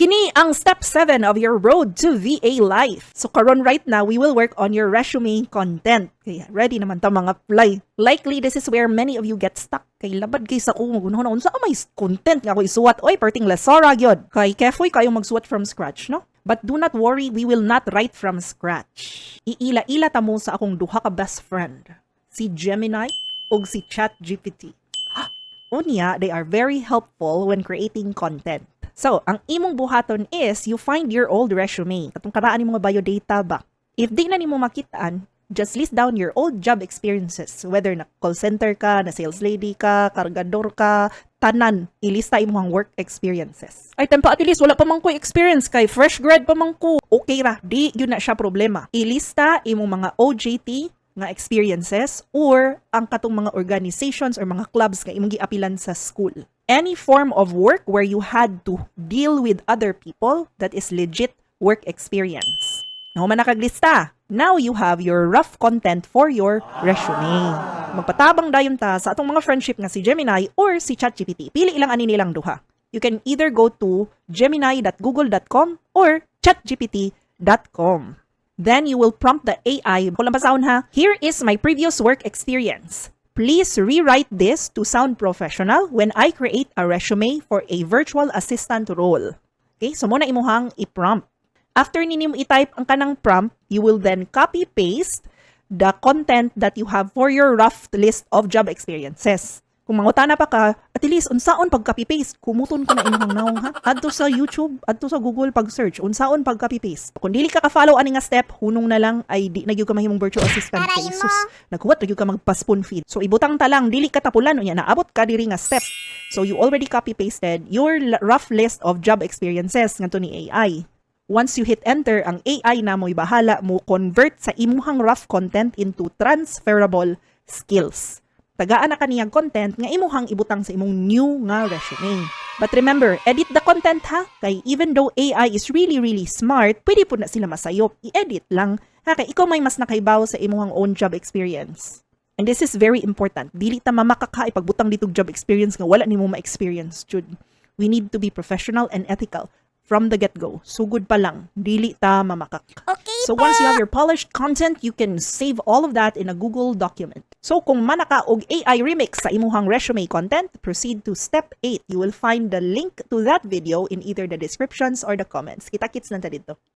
Kini ang step 7 of your road to VA life. So karon right now, we will work on your resume content. Kaya ready naman ta mga apply. Likely this is where many of you get stuck. Kay labad kay sa kung magunahon unsa may content nga ako isuwat. Oy, perting lesora gyud. Kay careful kayo magsuwat from scratch, no? But do not worry, we will not write from scratch. Iila-ila ta mo sa akong duha ka best friend, si Gemini ug si ChatGPT. Unya, they are very helpful when creating content. So, ang imong buhaton is you find your old resume. Katong karaan nimo nga biodata ba? If di na nimo makitaan, just list down your old job experiences. Whether na call center ka, na sales lady ka, kargador ka, tanan, ilista imong work experiences. Ay, tempa at least wala pa man ko experience kay fresh grad pa man ko. Okay ra, di yun na siya problema. Ilista imong mga OJT nga experiences or ang katong mga organizations or mga clubs nga imong giapilan sa school. Any form of work where you had to deal with other people, that is legit work experience. Now, manakaglista. Now you have your rough content for your resume. Magpatabang dayon ta sa atong mga friendship nga si Gemini or si ChatGPT. Pili ilang ani nilang duha. You can either go to gemini.google.com or chatgpt.com. Then you will prompt the AI. Kulang pasahon ha. Here is my previous work experience. Please rewrite this to sound professional when I create a resume for a virtual assistant role. Okay, so muna imuhang i-prompt. After ninyo i-type ang kanang prompt, you will then copy-paste the content that you have for your rough list of job experiences. Kung mangutana pa ka, at least unsaon pag copy-paste, kumuton ko na imuhang naong ha. Adto sa YouTube, adto sa Google pag-search, unsaon pag copy-paste. Kung dili ka ka-follow ani nga step, hunong na lang ay di nagyud ka mahimong virtual assistant kay sus. Naghuwat nagyud ka magpa-spoon feed. So ibutang ta lang, dili ka tapulan unya naabot ka diri nga step. So you already copy-pasted your rough list of job experiences ngadto ni AI. Once you hit enter, ang AI na mo'y bahala mo convert sa imuhang rough content into transferable skills. Tagaan na kaniyang content nga imuhang ibutang sa imong new nga resume. But remember, edit the content ha. Kay even though AI is really smart, pwede po na sila masayop. I-edit lang. Ha, kay ikaw may mas nakaibaw sa imuhang own job experience. And this is very important. Dili ta mamakaka ipagbutang ditong job experience nga wala nimo ma-experience, jud. We need to be professional and ethical from the get-go. Sugod pa lang, dili ta mamakak. Okay so once you have your polished content, you can save all of that in a Google document. So kung manaka og AI remix sa imuhang resume content, proceed to step 8. You will find the link to that video in either the descriptions or the comments. Kita-kits lang ta dito.